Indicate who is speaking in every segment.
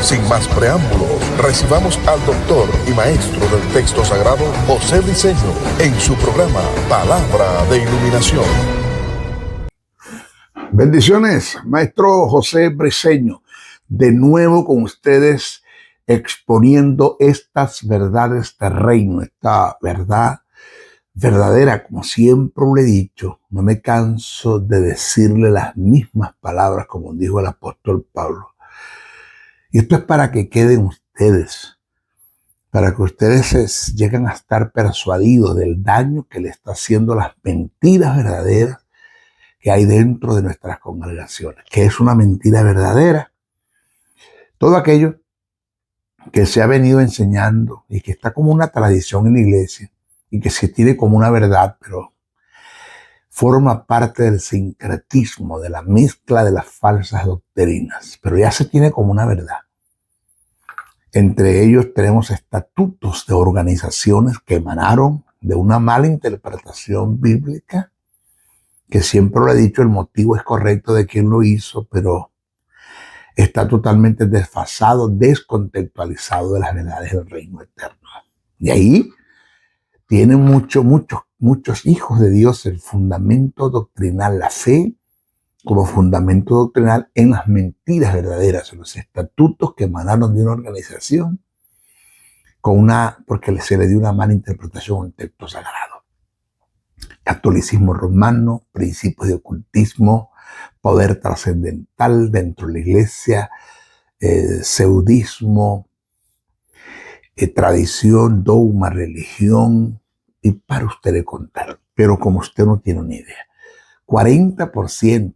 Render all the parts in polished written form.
Speaker 1: Sin más preámbulos, recibamos al doctor y maestro del texto sagrado, José Briceño, en su programa Palabra de Iluminación.
Speaker 2: Bendiciones, maestro José Briceño, de nuevo con ustedes exponiendo estas verdades del reino, esta verdad verdadera, como siempre le he dicho. No me canso de decirle las mismas palabras como dijo el apóstol Pablo. Y esto es para que queden ustedes, para que ustedes lleguen a estar persuadidos del daño que le está haciendo las mentiras verdaderas que hay dentro de nuestras congregaciones. ¿Qué es una mentira verdadera? Todo aquello que se ha venido enseñando y que está como una tradición en la iglesia y que se tiene como una verdad, pero forma parte del sincretismo, de la mezcla de las falsas doctrinas, pero ya se tiene como una verdad. Entre ellos tenemos estatutos de organizaciones que emanaron de una mala interpretación bíblica, que siempre lo he dicho, el motivo es correcto de quien lo hizo, pero está totalmente desfasado, descontextualizado de las verdades del reino eterno. Y ahí tienen muchos hijos de Dios el fundamento doctrinal, la fe como fundamento doctrinal en las mentiras verdaderas, en los estatutos que emanaron de una organización porque se le dio una mala interpretación a un texto sagrado. Catolicismo romano, principios de ocultismo, poder trascendental dentro de la iglesia, seudismo, tradición, dogma, religión, y para usted le contar. Pero como usted no tiene ni idea, 40%,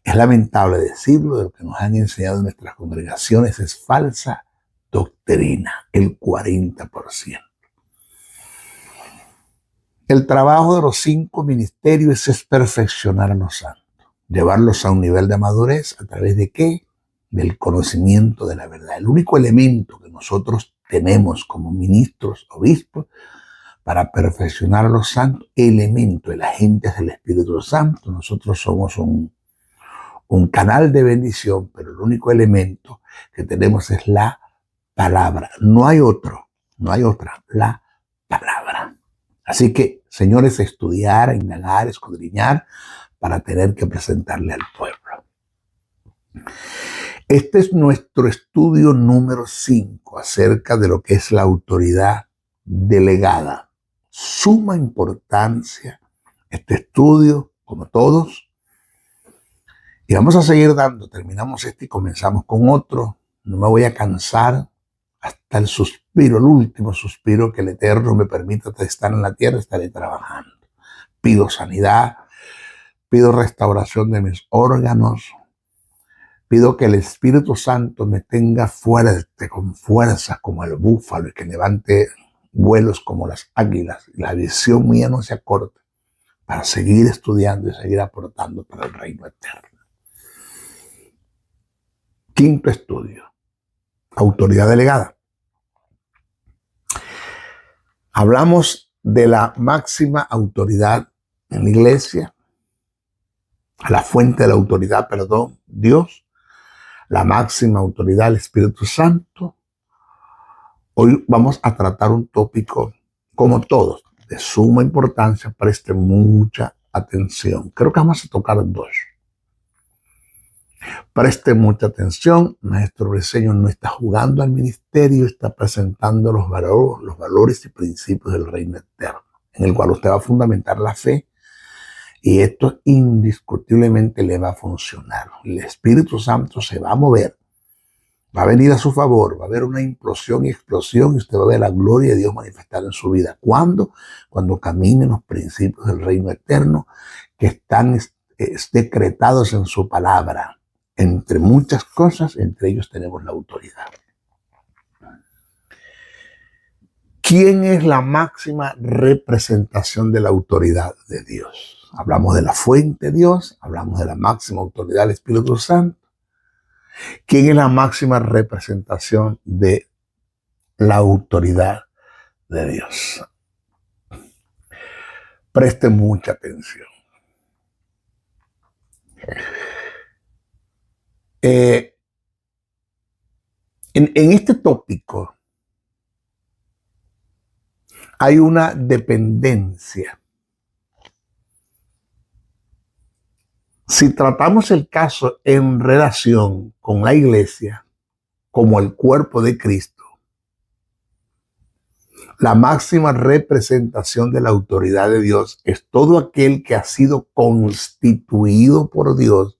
Speaker 2: es lamentable decirlo, de lo que nos han enseñado en nuestras congregaciones es falsa doctrina, el 40%. El trabajo de los 5 ministerios es perfeccionar a los santos, llevarlos a un nivel de madurez, ¿a través de qué? Del conocimiento de la verdad. El único elemento que nosotros tenemos como ministros, obispos, para perfeccionar a los santos, elemento, el agente del Espíritu Santo. Nosotros somos un canal de bendición, pero el único elemento que tenemos es la palabra. No hay otra, la palabra. Así que, señores, estudiar, indagar, escudriñar, para tener que presentarle al pueblo. Este es nuestro estudio número 5 acerca de lo que es la autoridad delegada. Suma importancia este estudio, como todos. Y vamos a seguir dando. Terminamos este y comenzamos con otro. No me voy a cansar hasta el suspiro, el último suspiro que el Eterno me permita estar en la tierra, estaré trabajando. Pido sanidad, pido restauración de mis órganos, pido que el Espíritu Santo me tenga fuerte, con fuerzas como el búfalo, y que levante vuelos como las águilas. Y la visión mía no se acorte, para seguir estudiando y seguir aportando para el reino eterno. Quinto estudio, autoridad delegada. Hablamos de la máxima autoridad en la iglesia, la fuente de la autoridad, Dios, la máxima autoridad, el Espíritu Santo. Hoy vamos a tratar un tópico, como todos, de suma importancia. Preste mucha atención. Creo que vamos a tocar 2. Preste mucha atención. Maestro Briceño no está jugando al ministerio, está presentando los valores y principios del reino eterno, en el cual usted va a fundamentar la fe, y esto indiscutiblemente le va a funcionar. El Espíritu Santo se va a mover, va a venir a su favor, va a haber una implosión y explosión, y usted va a ver la gloria de Dios manifestada en su vida. ¿Cuándo? Cuando caminen los principios del reino eterno que están decretados en su palabra. Entre muchas cosas, entre ellos tenemos la autoridad. ¿Quién es la máxima representación de la autoridad de Dios? Hablamos de la fuente de Dios, hablamos de la máxima autoridad del Espíritu Santo. ¿Quién es la máxima representación de la autoridad de Dios? Preste mucha atención. En este tópico hay una dependencia. Si tratamos el caso en relación con la iglesia como el cuerpo de Cristo, la máxima representación de la autoridad de Dios es todo aquel que ha sido constituido por Dios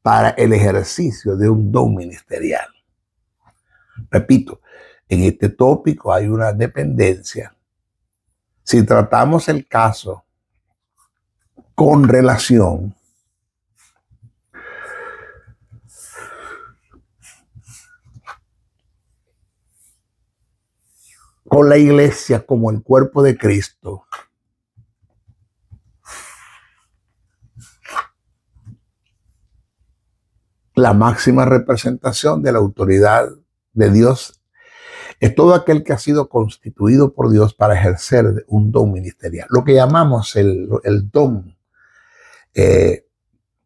Speaker 2: para el ejercicio de un don ministerial. Repito, en este tópico hay una dependencia. Si tratamos el caso con relación con la iglesia como el cuerpo de Cristo, la máxima representación de la autoridad de Dios es todo aquel que ha sido constituido por Dios para ejercer un don ministerial. Lo que llamamos el don,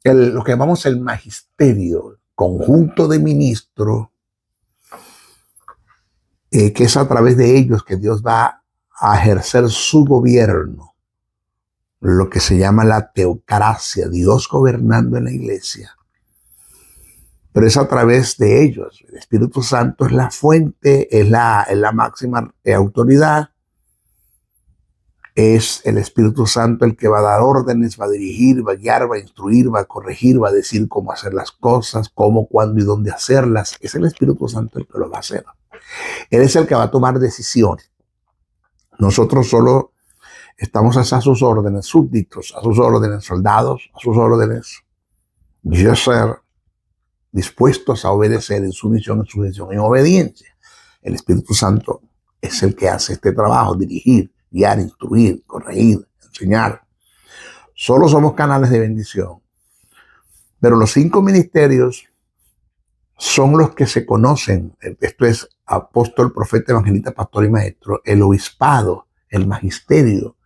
Speaker 2: lo que llamamos el magisterio, conjunto de ministros, que es a través de ellos que Dios va a ejercer su gobierno, lo que se llama la teocracia, Dios gobernando en la iglesia. Pero es a través de ellos. El Espíritu Santo es la fuente, es la máxima autoridad. Es el Espíritu Santo el que va a dar órdenes, va a dirigir, va a guiar, va a instruir, va a corregir, va a decir cómo hacer las cosas, cómo, cuándo y dónde hacerlas. Es el Espíritu Santo el que lo va a hacer. Él es el que va a tomar decisiones. Nosotros solo estamos a sus órdenes, súbditos, a sus órdenes, soldados, a sus órdenes. Yo ser dispuestos a obedecer en sumisión, en obediencia. El Espíritu Santo es el que hace este trabajo, dirigir, guiar, instruir, corregir, enseñar. Solo somos canales de bendición. Pero los 5 ministerios son los que se conocen. Esto es apóstol, profeta, evangelista, pastor y maestro. El obispado, el magisterio.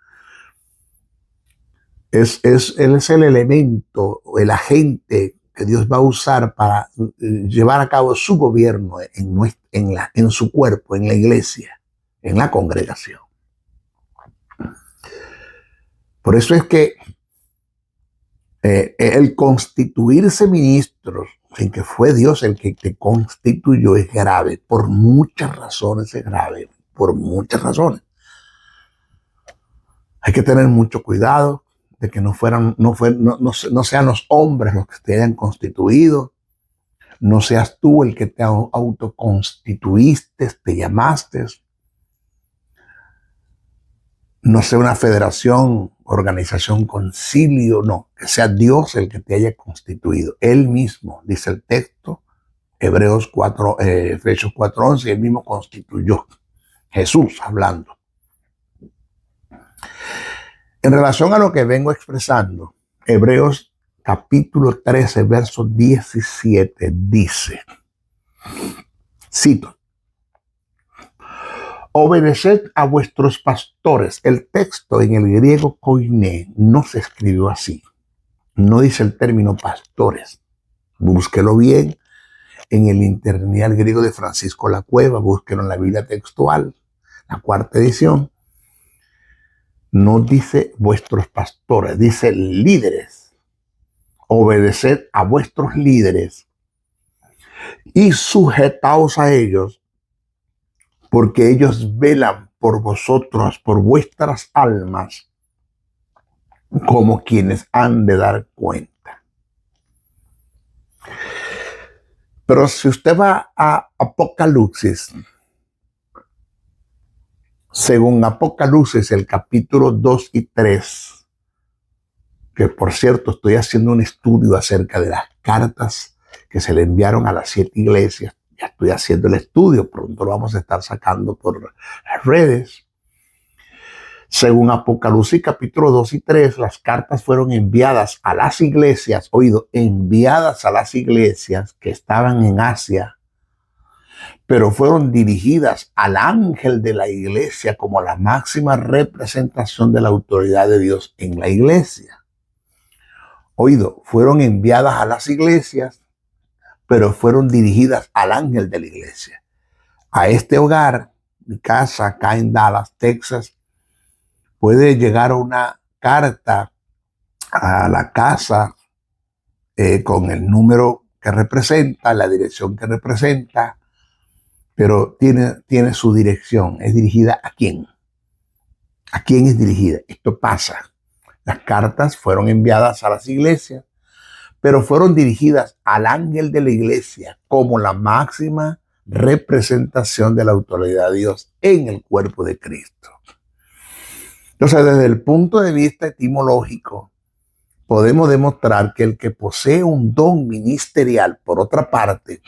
Speaker 2: Él es el elemento, el agente que Dios va a usar para llevar a cabo su gobierno en su cuerpo, en la iglesia, en la congregación. Por eso es que el constituirse ministros, en que fue Dios el que te constituyó, es grave. Por muchas razones es grave, por muchas razones. Hay que tener mucho cuidado de que no sean los hombres los que te hayan constituido, no seas tú el que te autoconstituiste, te llamaste, no sea una federación, organización, concilio, no, que sea Dios el que te haya constituido. Él mismo, dice el texto, Efesios 4:11, él mismo constituyó, Jesús hablando. En relación a lo que vengo expresando, Hebreos capítulo 13, verso 17 dice, cito, obedeced a vuestros pastores. El texto en el griego koiné no se escribió así. No dice el término pastores. Búsquelo bien en el interlineal griego de Francisco La Cueva. Búsquelo en la Biblia textual, la 4ª edición. No dice vuestros pastores, dice líderes. Obedeced a vuestros líderes y sujetaos a ellos, porque ellos velan por vosotros, por vuestras almas, como quienes han de dar cuenta. Pero si usted va a Apocalipsis, según Apocalipsis, el capítulo 2 y 3, que por cierto estoy haciendo un estudio acerca de las cartas que se le enviaron a las 7 iglesias. Ya estoy haciendo el estudio, pronto lo vamos a estar sacando por las redes. Según Apocalipsis capítulo 2 y 3, las cartas fueron enviadas a las iglesias, enviadas a las iglesias que estaban en Asia, pero fueron dirigidas al ángel de la iglesia como la máxima representación de la autoridad de Dios en la iglesia. Fueron enviadas a las iglesias pero fueron dirigidas al ángel de la iglesia. A este hogar, mi casa acá en Dallas, Texas, puede llegar una carta a la casa con el número que representa, la dirección que representa, pero tiene su dirección. ¿Es dirigida a quién? ¿A quién es dirigida? Esto pasa. Las cartas fueron enviadas a las iglesias, pero fueron dirigidas al ángel de la iglesia como la máxima representación de la autoridad de Dios en el cuerpo de Cristo. Entonces, desde el punto de vista etimológico, podemos demostrar que el que posee un don ministerial, por otra parte,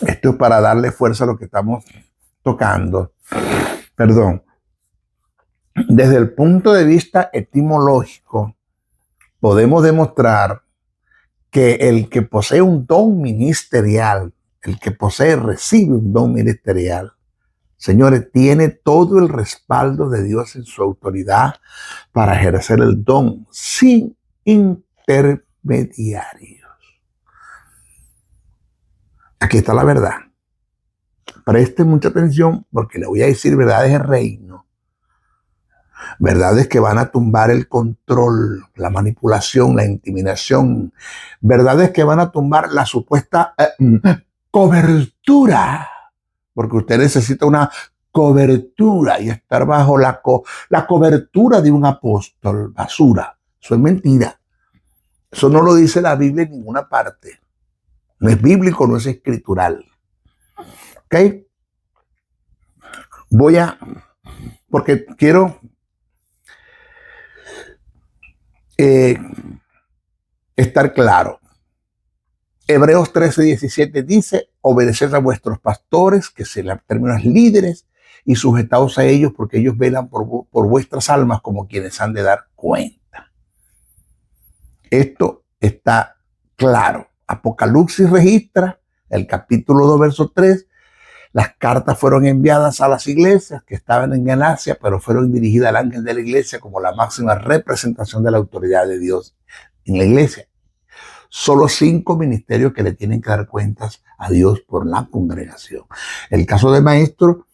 Speaker 2: esto es para darle fuerza a lo que estamos tocando, desde el punto de vista etimológico, podemos demostrar que el que posee un don ministerial, recibe un don ministerial, señores, tiene todo el respaldo de Dios en su autoridad para ejercer el don sin intermediarios. Aquí está la verdad. Preste mucha atención porque le voy a decir verdades de reino. Verdades que van a tumbar el control, la manipulación, la intimidación. Verdades que van a tumbar la supuesta cobertura. Porque usted necesita una cobertura y estar bajo la cobertura de un apóstol. Basura. Eso es mentira. Eso no lo dice la Biblia en ninguna parte. No es bíblico, no es escritural. ¿Ok? Porque quiero estar claro. Hebreos 13:17 dice: obedeced a vuestros pastores, que se les términos líderes, y sujetaos a ellos, porque ellos velan por vuestras almas como quienes han de dar cuenta. Esto está claro. Apocalipsis registra el capítulo 2, verso 3. Las cartas fueron enviadas a las iglesias que estaban en Galacia, pero fueron dirigidas al ángel de la iglesia como la máxima representación de la autoridad de Dios en la iglesia. Solo 5 ministerios que le tienen que dar cuentas a Dios por la congregación. El caso de maestro,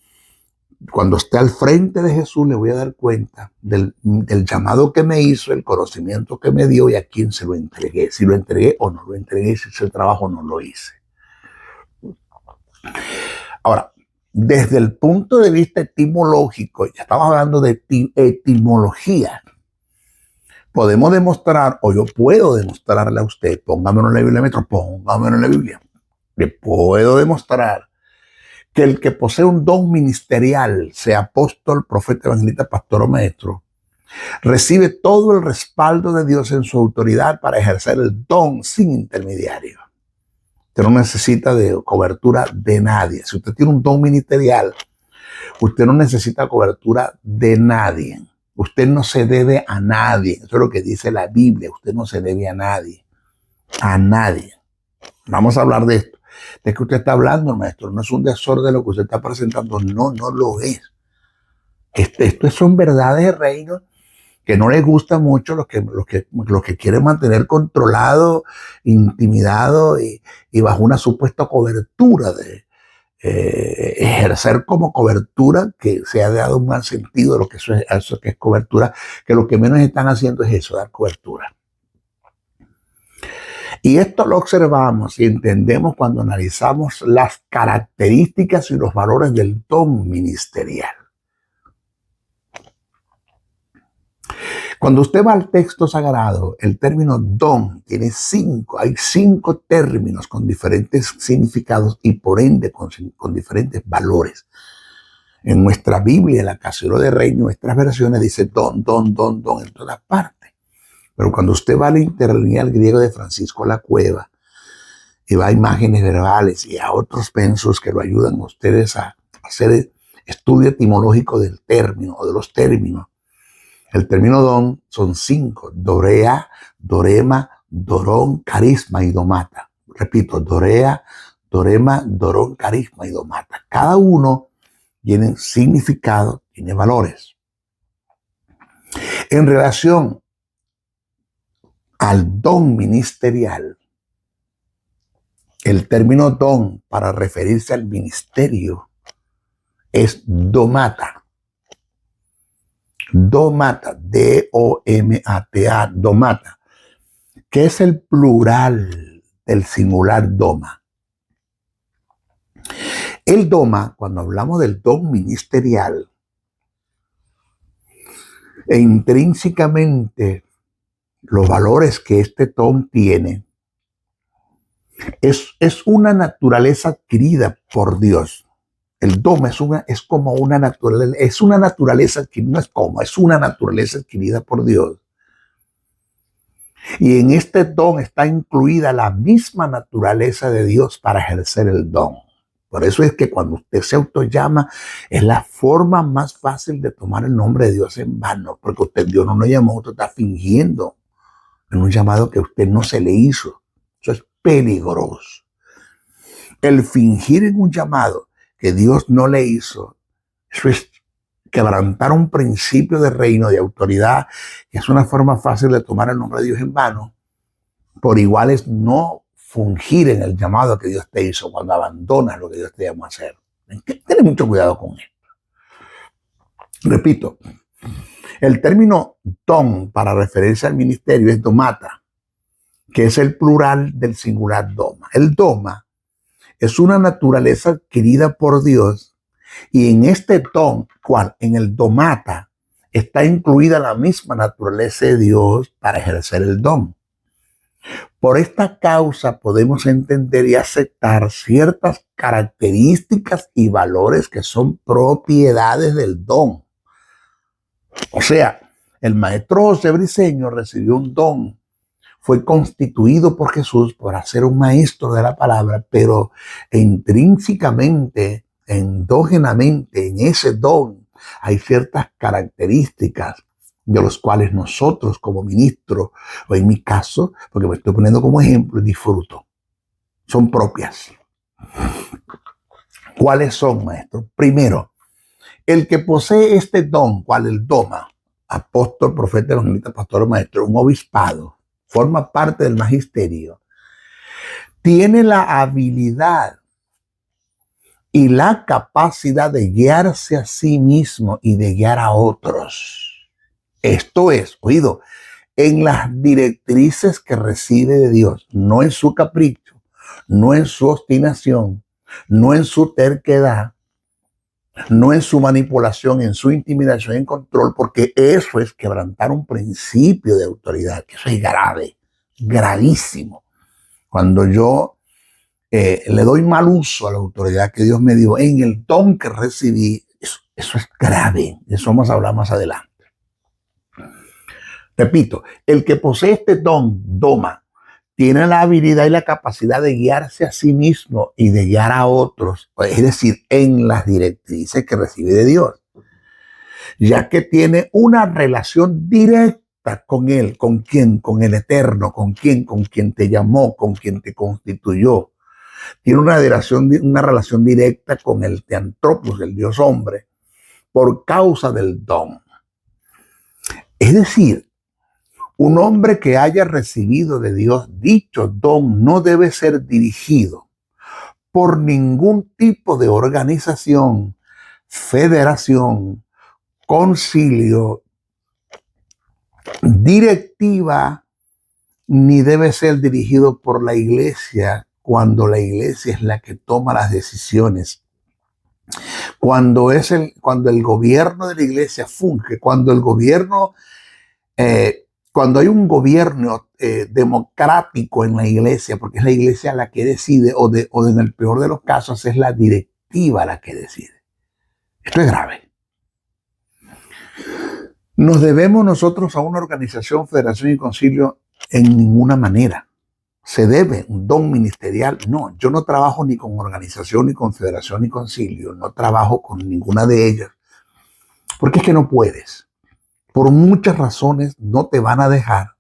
Speaker 2: cuando esté al frente de Jesús, le voy a dar cuenta del llamado que me hizo, el conocimiento que me dio y a quién se lo entregué. Si lo entregué o no lo entregué, si hice el trabajo o no lo hice. Ahora, desde el punto de vista etimológico, ya estamos hablando de etimología, podemos demostrar, o yo puedo demostrarle a usted, póngamelo en la Biblia, póngamelo en la Biblia, le puedo demostrar que el que posee un don ministerial, sea apóstol, profeta, evangelista, pastor o maestro, recibe todo el respaldo de Dios en su autoridad para ejercer el don sin intermediario. Usted no necesita de cobertura de nadie. Si usted tiene un don ministerial, usted no necesita cobertura de nadie. Usted no se debe a nadie. Eso es lo que dice la Biblia. Usted no se debe a nadie. A nadie. Vamos a hablar de esto. ¿De qué usted está hablando, maestro? No es un desorden lo que usted está presentando. No, no lo es. Esto son verdades de reino que no les gusta mucho los que quieren mantener controlado, intimidado y bajo una supuesta cobertura de ejercer como cobertura, que se ha dado un mal sentido de lo que eso que es cobertura, que lo que menos están haciendo es eso, dar cobertura. Y esto lo observamos y entendemos cuando analizamos las características y los valores del don ministerial. Cuando usted va al texto sagrado, el término don tiene hay 5 términos con diferentes significados y por ende con diferentes valores. En nuestra Biblia, en la Casero de Reino, nuestras versiones dice don en todas partes. Pero cuando usted va al interlineal griego de Francisco La Cueva y va a imágenes verbales y a otros pensos que lo ayudan a ustedes a hacer estudio etimológico del término o de los términos, el término don son 5: dorea, dorema, dorón, carisma y domata. Repito, dorea, dorema, dorón, carisma y domata. Cada uno tiene significado, tiene valores. En relación al don ministerial. El término don para referirse al ministerio es domata. Domata, D-O-M-A-T-A, domata, que es el plural del singular doma. El doma, cuando hablamos del don ministerial, e intrínsecamente los valores que este don tiene, es una naturaleza adquirida por Dios. El doma es como una naturaleza, es una naturaleza adquirida, no es como, es una naturaleza adquirida por Dios. Y en este don está incluida la misma naturaleza de Dios para ejercer el don. Por eso es que cuando usted se autollama, es la forma más fácil de tomar el nombre de Dios en vano, porque Dios no lo llamó, usted está fingiendo en un llamado que usted no se le hizo. Eso es peligroso. El fingir en un llamado que Dios no le hizo, eso es quebrantar un principio de reino, de autoridad, que es una forma fácil de tomar el nombre de Dios en vano. Por igual es no fungir en el llamado que Dios te hizo cuando abandonas lo que Dios te llamó a hacer. Ten mucho cuidado con esto. Repito, el término don para referirse al ministerio es domata, que es el plural del singular doma. El doma es una naturaleza adquirida por Dios y en este don, en el domata, está incluida la misma naturaleza de Dios para ejercer el don. Por esta causa podemos entender y aceptar ciertas características y valores que son propiedades del don. O sea, el maestro José Briceño recibió un don, fue constituido por Jesús para ser un maestro de la palabra, pero intrínsecamente, endógenamente, en ese don hay ciertas características de los cuales nosotros como ministro, o en mi caso, porque me estoy poniendo como ejemplo, disfruto. Son propias. ¿Cuáles son, maestro? Primero, el que posee este don, ¿cuál? El doma, apóstol, profeta, evangelista, pastor o maestro, un obispado, forma parte del magisterio, tiene la habilidad y la capacidad de guiarse a sí mismo y de guiar a otros. Esto es, oído, en las directrices que recibe de Dios, no en su capricho, no en su obstinación, no en su terquedad, no en su manipulación, en su intimidación, en control, porque eso es quebrantar un principio de autoridad, que eso es grave, gravísimo. Cuando yo le doy mal uso a la autoridad que Dios me dio en el don que recibí, eso es grave, de eso vamos a hablar más adelante. Repito, el que posee este don, doma, tiene la habilidad y la capacidad de guiarse a sí mismo y de guiar a otros, es decir, en las directrices que recibe de Dios, ya que tiene una relación directa con Él. ¿Con quién? Con el Eterno. ¿Con quién? Con quien te llamó, con quien te constituyó. Tiene una relación directa con el Teantropos, el Dios hombre, por causa del don. Es decir, un hombre que haya recibido de Dios dicho don no debe ser dirigido por ningún tipo de organización, federación, concilio, directiva, ni debe ser dirigido por la iglesia cuando la iglesia es la que toma las decisiones. Cuando el gobierno de la iglesia funge, cuando el gobierno... cuando hay un gobierno democrático en la iglesia, porque es la iglesia la que decide, o en el peor de los casos es la directiva la que decide. Esto es grave. ¿Nos debemos nosotros a una organización, federación y concilio? En ninguna manera. ¿Se debe un don ministerial? No, yo no trabajo ni con organización, ni con federación, ni concilio. No trabajo con ninguna de ellas. Porque es que no puedes. Por muchas razones no te van a dejar.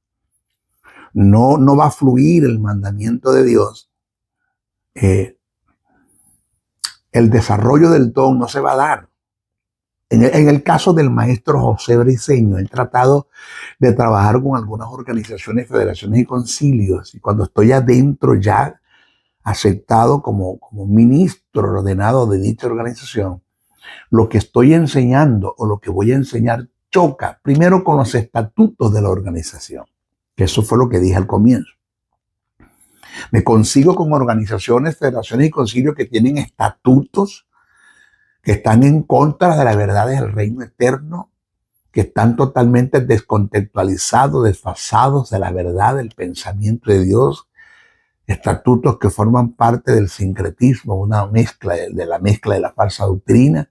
Speaker 2: No va a fluir el mandamiento de Dios. El desarrollo del don no se va a dar. En el caso del maestro José Briceño, he tratado de trabajar con algunas organizaciones, federaciones y concilios. Y cuando estoy adentro ya aceptado como ministro ordenado de dicha organización, lo que estoy enseñando o lo que voy a enseñar choca primero con los estatutos de la organización, que eso fue lo que dije al comienzo. Me consigo con organizaciones, federaciones y concilios que tienen estatutos que están en contra de la verdad del reino eterno, que están totalmente descontextualizados, desfasados de la verdad del pensamiento de Dios, estatutos que forman parte del sincretismo, una mezcla de la mezcla de la falsa doctrina,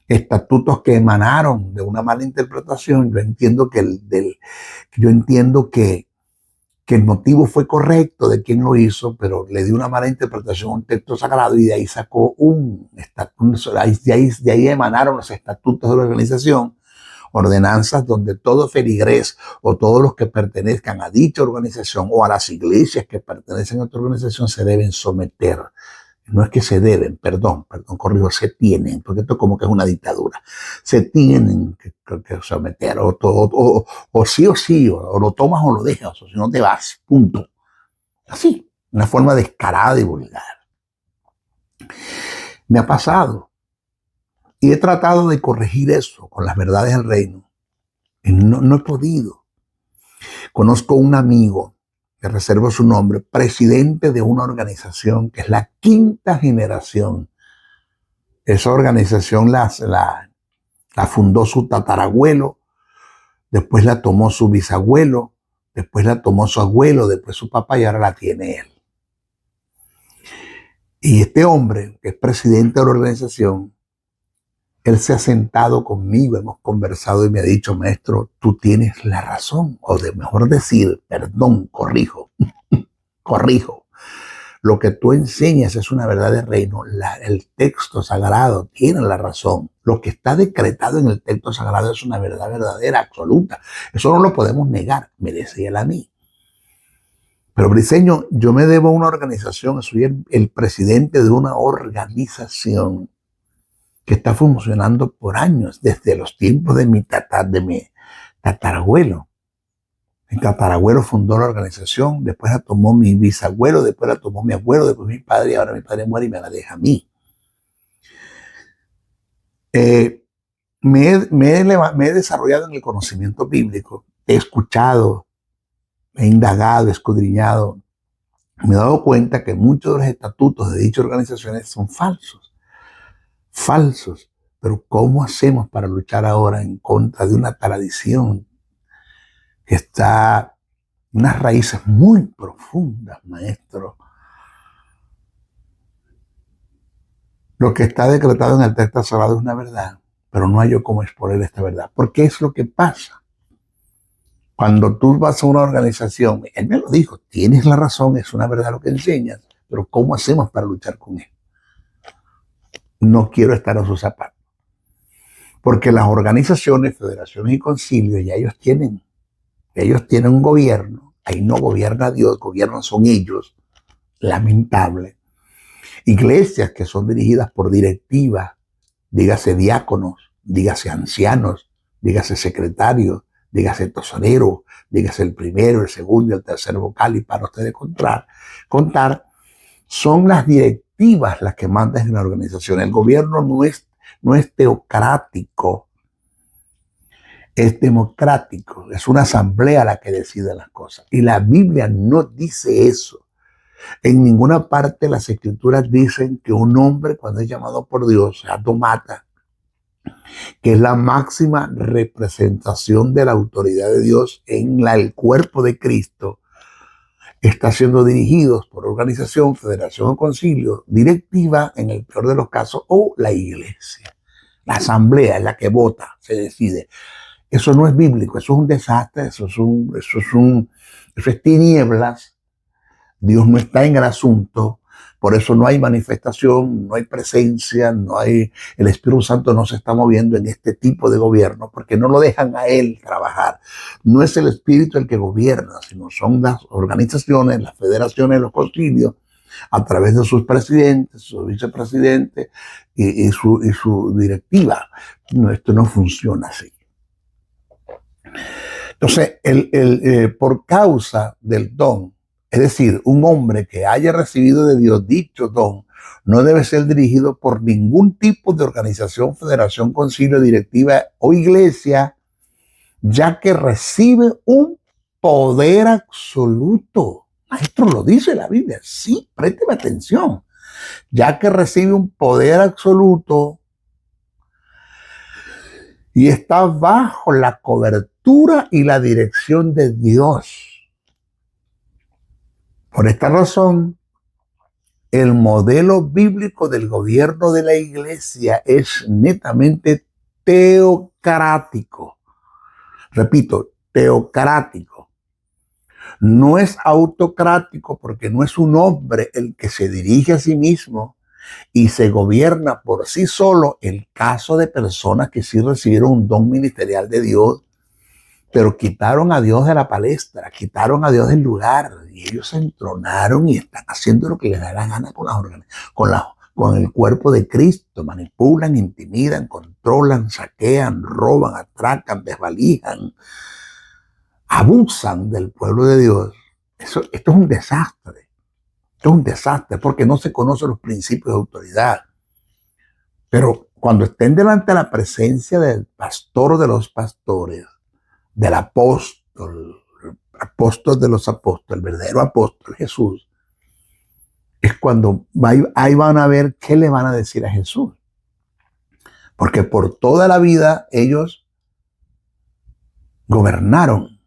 Speaker 2: estatutos que emanaron de una mala interpretación. Yo entiendo que el motivo fue correcto de quien lo hizo, pero le dio una mala interpretación a un texto sagrado y de ahí sacó de ahí emanaron los estatutos de la organización, ordenanzas donde todo feligrés o todos los que pertenezcan a dicha organización o a las iglesias que pertenecen a otra organización se deben someter. No es que se deben, perdón, se tienen, porque esto como que es una dictadura. Se tienen que someter, o sí, o lo tomas o lo dejas, o si no te vas, punto. Así, una forma descarada y vulgar. Me ha pasado. Y he tratado de corregir eso con las verdades del reino. Y no he podido. Conozco un amigo, que reservo su nombre, presidente de una organización que es la quinta generación. Esa organización la fundó su tatarabuelo, después la tomó su bisabuelo, después la tomó su abuelo, después su papá y ahora la tiene él. Y este hombre, que es presidente de la organización, él se ha sentado conmigo, hemos conversado y me ha dicho: maestro, tú tienes la razón, o de mejor decir, perdón, corrijo. Lo que tú enseñas es una verdad de reino. El texto sagrado tiene la razón. Lo que está decretado en el texto sagrado es una verdad verdadera, absoluta. Eso no lo podemos negar, me decía él a mí. Pero Briceño, yo me debo a una organización, soy el presidente de una organización que está funcionando por años, desde los tiempos de mi tatarabuelo. Mi tatarabuelo fundó la organización, después la tomó mi bisabuelo, después la tomó mi abuelo, después mi padre, y ahora mi padre muere y me la deja a mí. Me he desarrollado en el conocimiento bíblico, he escuchado, he indagado, he escudriñado. Me he dado cuenta que muchos de los estatutos de dichas organizaciones son falsos. Pero ¿cómo hacemos para luchar ahora en contra de una tradición que está en unas raíces muy profundas, maestro? Lo que está decretado en el texto sagrado es una verdad, pero no hay yo cómo exponer esta verdad. Porque es lo que pasa. Cuando tú vas a una organización, él me lo dijo, tienes la razón, es una verdad lo que enseñas, pero ¿cómo hacemos para luchar con él? No quiero estar a sus zapatos. Porque las organizaciones, federaciones y concilios, ya ellos tienen un gobierno. Ahí no gobierna Dios, gobiernan son ellos. Lamentable. Iglesias que son dirigidas por directivas, dígase diáconos, dígase ancianos, dígase secretarios, dígase tesorero, dígase el primero, el segundo y el tercer vocal, y para ustedes contar, son las directivas las que mandan en la organización. El gobierno no es teocrático, es democrático, es una asamblea la que decide las cosas. Y la Biblia no dice eso. En ninguna parte las escrituras dicen que un hombre, cuando es llamado por Dios, automata, que es la máxima representación de la autoridad de Dios en el cuerpo de Cristo, está siendo dirigidos por organización, federación o concilio, directiva en el peor de los casos, o la iglesia. La asamblea es la que vota, se decide. Eso no es bíblico, eso es un desastre, eso es tinieblas. Dios no está en el asunto, por eso no hay manifestación, no hay presencia, el Espíritu Santo no se está moviendo en este tipo de gobierno porque no lo dejan a él trabajar. No es el Espíritu el que gobierna, sino son las organizaciones, las federaciones, los concilios a través de sus presidentes, sus vicepresidentes y su directiva. No, esto no funciona así. Entonces, por causa del don, es decir, un hombre que haya recibido de Dios dicho don, no debe ser dirigido por ningún tipo de organización, federación, concilio, directiva o iglesia, ya que recibe un poder absoluto. Maestro, lo dice la Biblia. Sí, présteme atención. Ya que recibe un poder absoluto y está bajo la cobertura y la dirección de Dios. Por esta razón, el modelo bíblico del gobierno de la iglesia es netamente teocrático. Repito, teocrático. No es autocrático porque no es un hombre el que se dirige a sí mismo y se gobierna por sí solo. El caso de personas que sí recibieron un don ministerial de Dios, pero quitaron a Dios de la palestra, quitaron a Dios del lugar y ellos se entronaron y están haciendo lo que les da la gana con el cuerpo de Cristo. Manipulan, intimidan, controlan, saquean, roban, atracan, desvalijan, abusan del pueblo de Dios. Esto es un desastre. Esto es un desastre porque no se conocen los principios de autoridad. Pero cuando estén delante de la presencia del pastor de los pastores, del apóstol de los apóstoles, el verdadero apóstol Jesús, es cuando ahí van a ver qué le van a decir a Jesús. Porque por toda la vida ellos gobernaron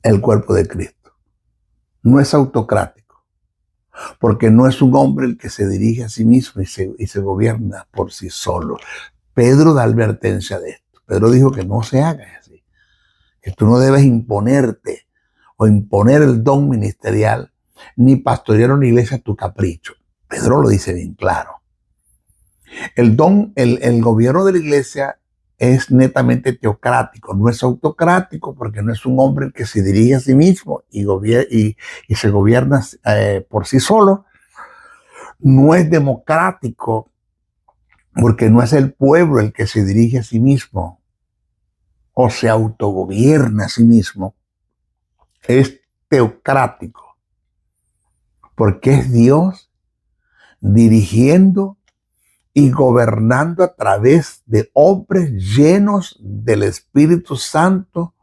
Speaker 2: el cuerpo de Cristo. No es autocrático, porque no es un hombre el que se dirige a sí mismo y se gobierna por sí solo. Pedro da advertencia de esto. Pedro dijo que no se haga así, que tú no debes imponerte o imponer el don ministerial, ni pastorear una iglesia a tu capricho. Pedro lo dice bien claro. El gobierno de la iglesia es netamente teocrático, no es autocrático porque no es un hombre que se dirige a sí mismo y se gobierna por sí solo. No es democrático porque no es el pueblo el que se dirige a sí mismo o se autogobierna a sí mismo. Es teocrático porque es Dios dirigiendo y gobernando a través de hombres llenos del Espíritu Santo,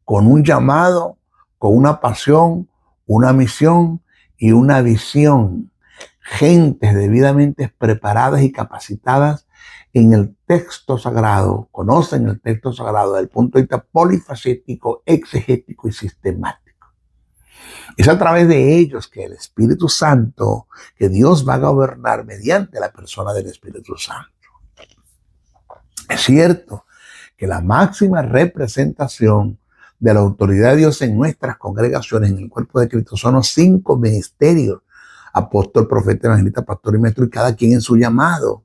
Speaker 2: con un llamado, con una pasión, una misión y una visión. Gentes debidamente preparadas y capacitadas en el texto sagrado, conocen el texto sagrado desde el punto de vista polifacético, exegético y sistemático. Es a través de ellos que el Espíritu Santo, que Dios va a gobernar mediante la persona del Espíritu Santo. Es cierto que la máxima representación de la autoridad de Dios en nuestras congregaciones, en el cuerpo de Cristo, son los 5 ministerios: apóstol, profeta, evangelista, pastor y maestro, y cada quien en su llamado,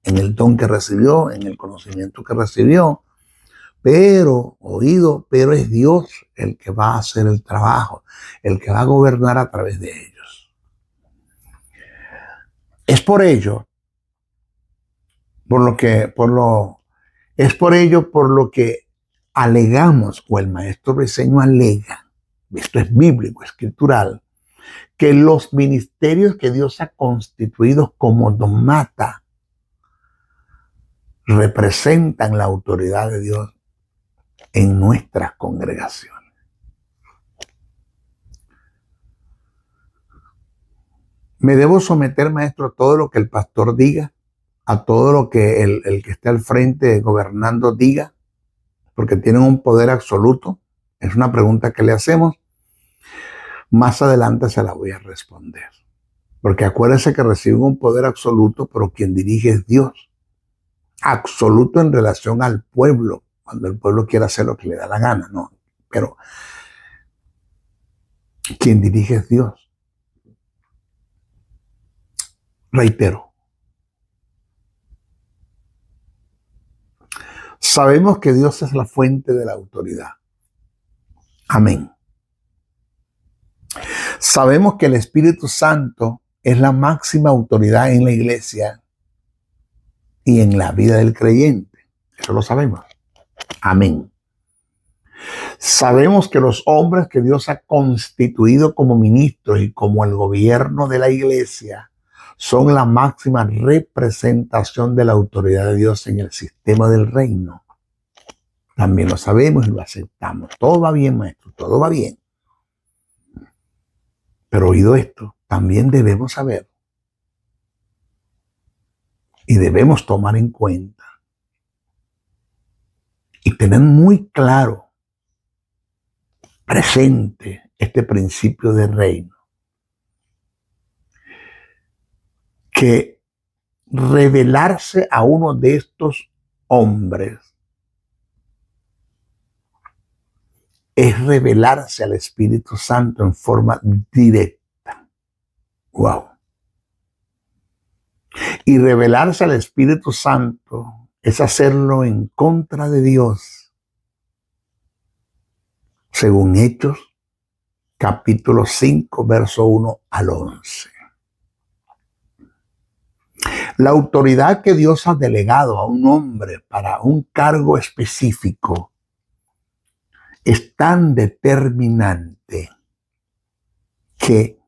Speaker 2: en el don que recibió, en el conocimiento que recibió. Pero es Dios el que va a hacer el trabajo, el que va a gobernar a través de ellos. Es por ello por lo que alegamos, o el maestro Briceño alega, esto es bíblico, escritural, que los ministerios que Dios ha constituido como dogmata representan la autoridad de Dios en nuestras congregaciones. ¿Me debo someter, maestro, a todo lo que el pastor diga? ¿A todo lo que el que esté al frente gobernando diga? Porque tienen un poder absoluto. Es una pregunta que le hacemos. Más adelante se la voy a responder. Porque acuérdense que reciben un poder absoluto, pero quien dirige es Dios. Absoluto en relación al pueblo, cuando el pueblo quiere hacer lo que le da la gana, ¿no? Pero quien dirige es Dios. Reitero, sabemos que Dios es la fuente de la autoridad. Amén. Sabemos que el Espíritu Santo es la máxima autoridad en la iglesia y en la vida del creyente. Eso lo sabemos. Amén. Sabemos que los hombres que Dios ha constituido como ministros y como el gobierno de la iglesia son la máxima representación de la autoridad de Dios en el sistema del reino. También lo sabemos y lo aceptamos. Todo va bien, maestro, todo va bien. Pero oído esto, también debemos saber y debemos tomar en cuenta y tener muy claro, presente, este principio de reino. Que revelarse a uno de estos hombres es revelarse al Espíritu Santo en forma directa. ¡Wow! Y revelarse al Espíritu Santo es hacerlo en contra de Dios. Según Hechos, capítulo 5, verso 1 al 11. La autoridad que Dios ha delegado a un hombre para un cargo específico es tan determinante que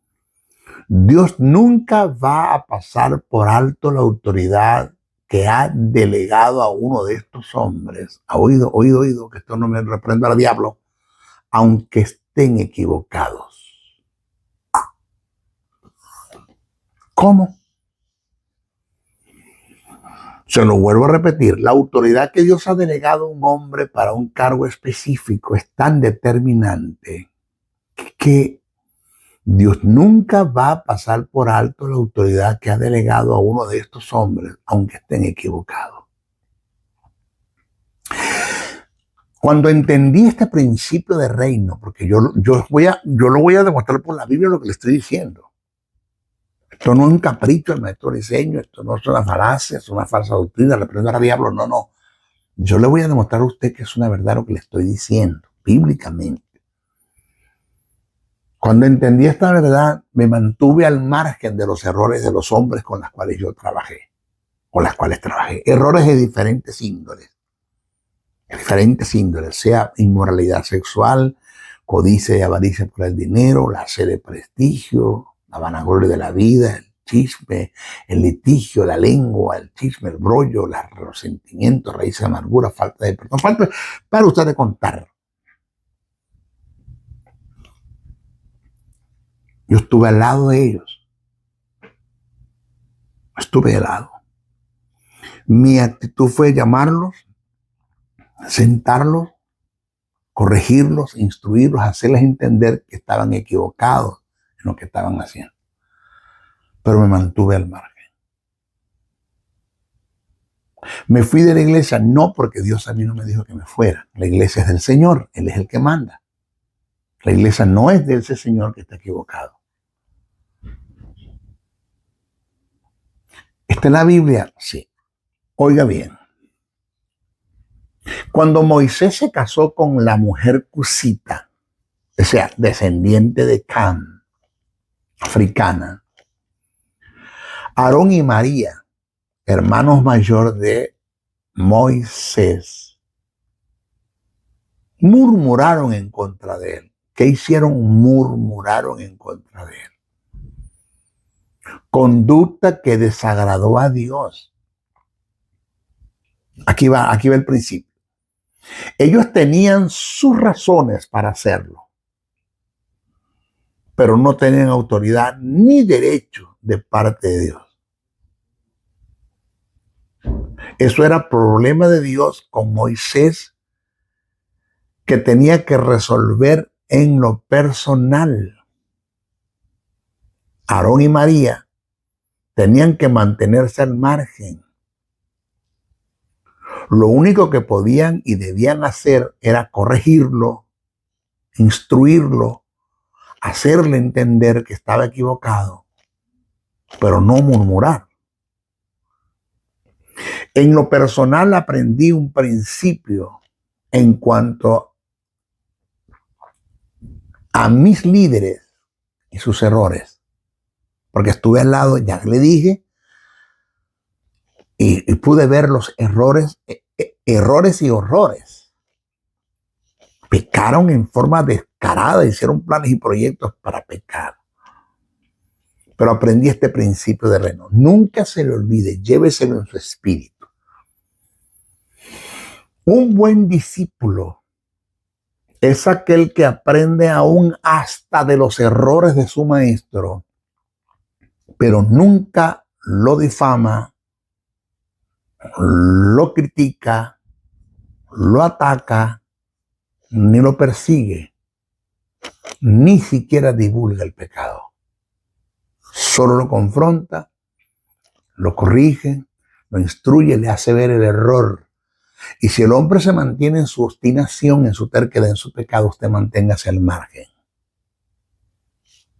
Speaker 2: Dios nunca va a pasar por alto la autoridad que ha delegado a uno de estos hombres. Oído, que esto no me reprenda al diablo, aunque estén equivocados. ¿Cómo? Se lo vuelvo a repetir, la autoridad que Dios ha delegado a un hombre para un cargo específico es tan determinante que Dios nunca va a pasar por alto la autoridad que ha delegado a uno de estos hombres, aunque estén equivocados. Cuando entendí este principio de reino, porque yo lo voy a demostrar por la Biblia lo que le estoy diciendo. Esto no es un capricho del maestro Briceño, esto no es una falacia, es una falsa doctrina, reprender al diablo, no. Yo le voy a demostrar a usted que es una verdad lo que le estoy diciendo, bíblicamente. Cuando entendí esta verdad, me mantuve al margen de los errores de los hombres con los cuales yo trabajé, Errores de diferentes índoles, sea inmoralidad sexual, codicia y avaricia por el dinero, la sed de prestigio, la vanagloria de la vida, el chisme, el litigio, la lengua, el chisme, el brollo, los resentimientos, raíz de amargura, falta de perdón. Para usted de contar. Yo estuve al lado de ellos. Mi actitud fue llamarlos, sentarlos, corregirlos, instruirlos, hacerles entender que estaban equivocados en lo que estaban haciendo. Pero me mantuve al margen. Me fui de la iglesia no porque Dios a mí no me dijo que me fuera. La iglesia es del Señor, Él es el que manda. La iglesia no es de ese señor que está equivocado. ¿Está en la Biblia? Sí. Oiga bien. Cuando Moisés se casó con la mujer cusita, o sea, descendiente de Cam, africana, Aarón y María, hermanos mayores de Moisés, murmuraron en contra de él. ¿Qué hicieron? Murmuraron en contra de él. Conducta que desagradó a Dios. Aquí va el principio. Ellos tenían sus razones para hacerlo, pero no tenían autoridad ni derecho de parte de Dios. Eso era problema de Dios con Moisés, que tenía que resolver en lo personal. Aarón y María tenían que mantenerse al margen. Lo único que podían y debían hacer era corregirlo, instruirlo, hacerle entender que estaba equivocado, pero no murmurar. En lo personal aprendí un principio en cuanto a mis líderes, y sus errores. Porque estuve al lado, ya le dije, y pude ver los errores y horrores. Pecaron en forma descarada, hicieron planes y proyectos para pecar. Pero aprendí este principio de reino. Nunca se le olvide, lléveselo en su espíritu. Un buen discípulo es aquel que aprende aún hasta de los errores de su maestro, pero nunca lo difama, lo critica, lo ataca, ni lo persigue, ni siquiera divulga el pecado. Solo lo confronta, lo corrige, lo instruye, le hace ver el error. Y si el hombre se mantiene en su obstinación, en su terquedad, en su pecado, usted manténgase al margen.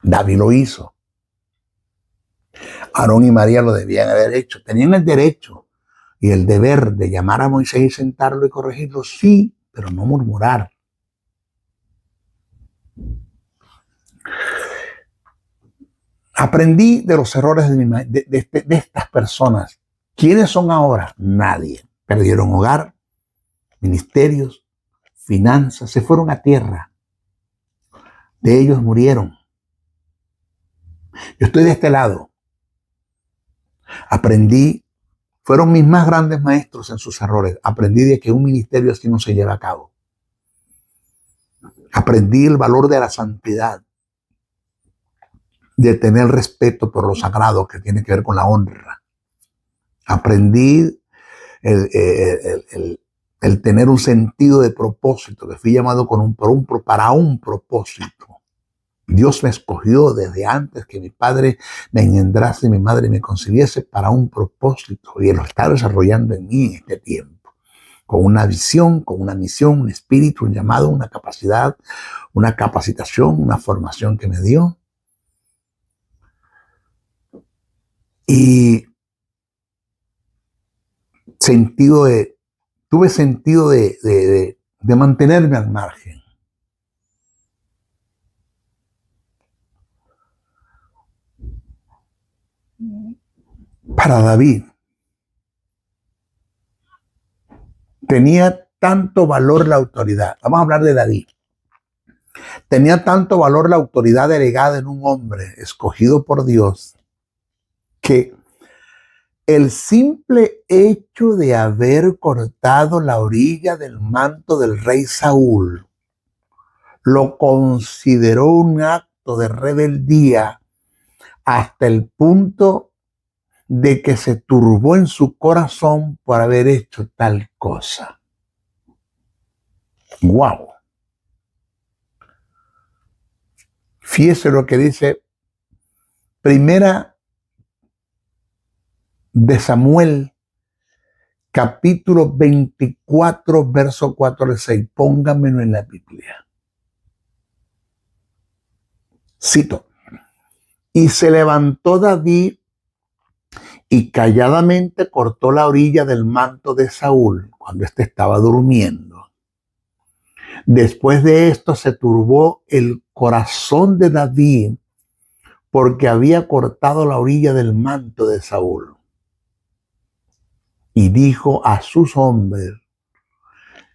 Speaker 2: David lo hizo. Aarón y María lo debían haber hecho. Tenían el derecho y el deber de llamar a Moisés y sentarlo y corregirlo, sí, pero no murmurar. Aprendí de los errores de estas personas. ¿Quiénes son ahora? Nadie. Perdieron hogar, ministerios, finanzas, se fueron a tierra. De ellos murieron. Yo estoy de este lado. Aprendí, fueron mis más grandes maestros en sus errores. Aprendí de que un ministerio así no se lleva a cabo. Aprendí el valor de la santidad, de tener respeto por lo sagrado que tiene que ver con la honra. Aprendí el tener un sentido de propósito, que fui llamado para un propósito. Dios me escogió desde antes que mi padre me engendrase y mi madre me concibiese para un propósito, y lo está desarrollando en mí en este tiempo, con una visión, con una misión, un espíritu, un llamado, una capacidad, una capacitación, una formación que me dio. Y tuve sentido de mantenerme al margen. Para David, tenía tanto valor la autoridad. Vamos a hablar de David. Tenía tanto valor la autoridad delegada en un hombre escogido por Dios, que el simple hecho de haber cortado la orilla del manto del rey Saúl lo consideró un acto de rebeldía hasta el punto de que se turbó en su corazón por haber hecho tal cosa. ¡Guau! Fíjese lo que dice Primera de Samuel, capítulo 24, verso 4 al 6. Póngamelo en la Biblia. Cito. Y se levantó David y calladamente cortó la orilla del manto de Saúl cuando éste estaba durmiendo. Después de esto se turbó el corazón de David porque había cortado la orilla del manto de Saúl. Y dijo a sus hombres: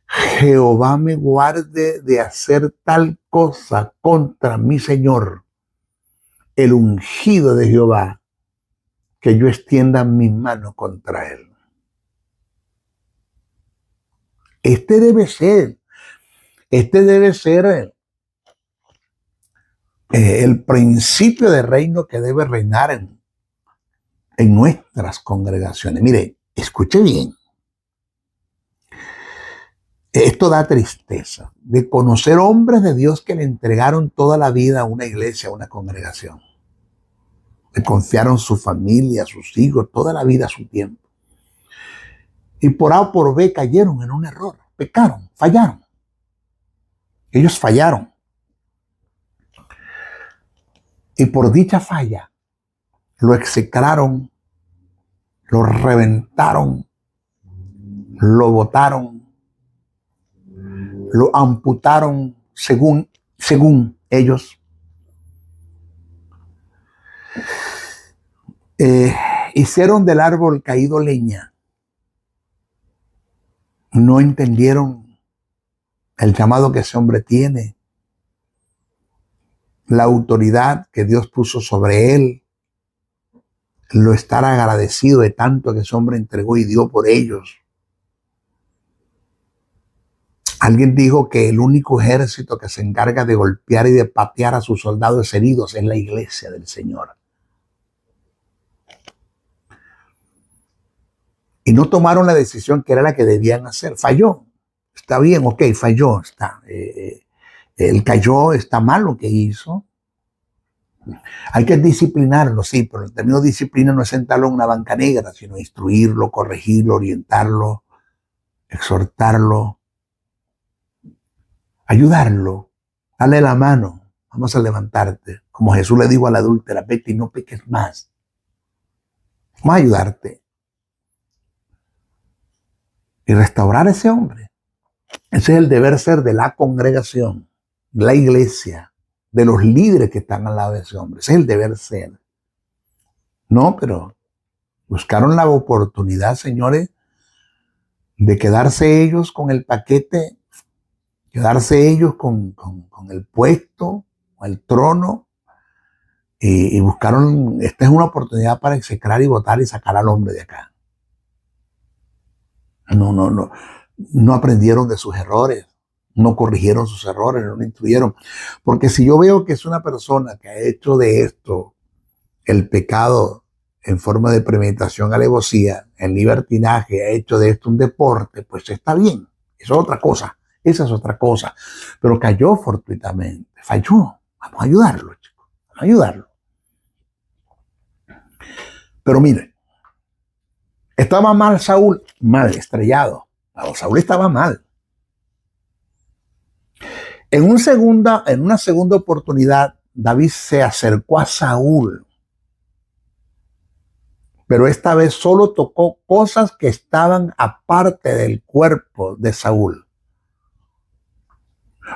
Speaker 2: Jehová me guarde de hacer tal cosa contra mi Señor, el ungido de Jehová, que yo extienda mi mano contra él. Este debe ser el principio de reino que debe reinar en nuestras congregaciones. Mire, escuche bien. Esto da tristeza, de conocer hombres de Dios que le entregaron toda la vida a una iglesia, a una congregación. Le confiaron su familia, sus hijos, toda la vida, su tiempo. Y por A o por B cayeron en un error, pecaron, fallaron. Ellos fallaron. Y por dicha falla, lo execraron, lo reventaron, lo botaron, lo amputaron según ellos. Hicieron del árbol caído leña. No entendieron el llamado que ese hombre tiene, la autoridad que Dios puso sobre él, lo estar agradecido de tanto que ese hombre entregó y dio por ellos. Alguien dijo que el único ejército que se encarga de golpear y de patear a sus soldados heridos es la iglesia del Señor. Y no tomaron la decisión que era la que debían hacer. Falló. Está bien, ok, falló. Él cayó, está mal lo que hizo. Hay que disciplinarlo, sí, pero el término disciplina no es sentarlo en una banca negra, sino instruirlo, corregirlo, orientarlo, exhortarlo, ayudarlo, darle la mano. Vamos a levantarte. Como Jesús le dijo a la adúltera, vete y no peques más. Vamos a ayudarte. Y restaurar a ese hombre. Ese es el deber ser de la congregación, de la iglesia, de los líderes que están al lado de ese hombre. Ese es el deber ser. No, pero buscaron la oportunidad, señores, de quedarse ellos con el paquete, quedarse ellos con el puesto, con el trono, y buscaron, esta es una oportunidad para execrar y votar y sacar al hombre de acá. No aprendieron de sus errores, no corrigieron sus errores, no lo instruyeron. Porque si yo veo que es una persona que ha hecho de esto el pecado en forma de premeditación, alevosía, en libertinaje, ha hecho de esto un deporte, pues está bien, eso es otra cosa, esa es otra cosa. Pero cayó fortuitamente, falló, vamos a ayudarlo, chicos, vamos a ayudarlo. Pero miren, ¿estaba mal Saúl? Mal, estrellado. Saúl estaba mal. En una segunda oportunidad, David se acercó a Saúl, pero esta vez solo tocó cosas que estaban aparte del cuerpo de Saúl,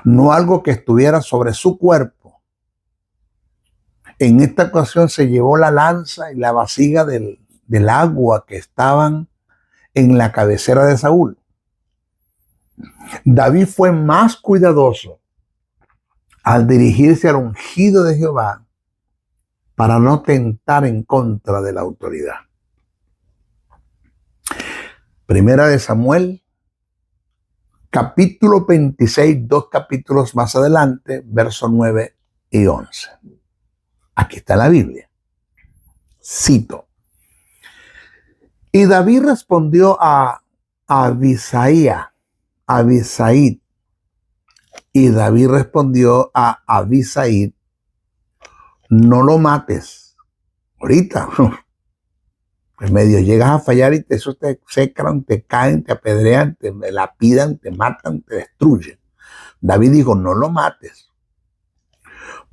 Speaker 2: no algo que estuviera sobre su cuerpo. En esta ocasión se llevó la lanza y la vasija del agua que estaban en la cabecera de Saúl. David fue más cuidadoso al dirigirse al ungido de Jehová para no tentar en contra de la autoridad. Primera de Samuel, capítulo 26, 2 capítulos más adelante, versos 9 y 11. Aquí está la Biblia. Cito. Y David respondió a Abisaid. Y David respondió a Abisaid, no lo mates. Ahorita, pues medio llegas a fallar y eso te secan, te caen, te apedrean, te lapidan, te matan, te destruyen. David dijo, no lo mates.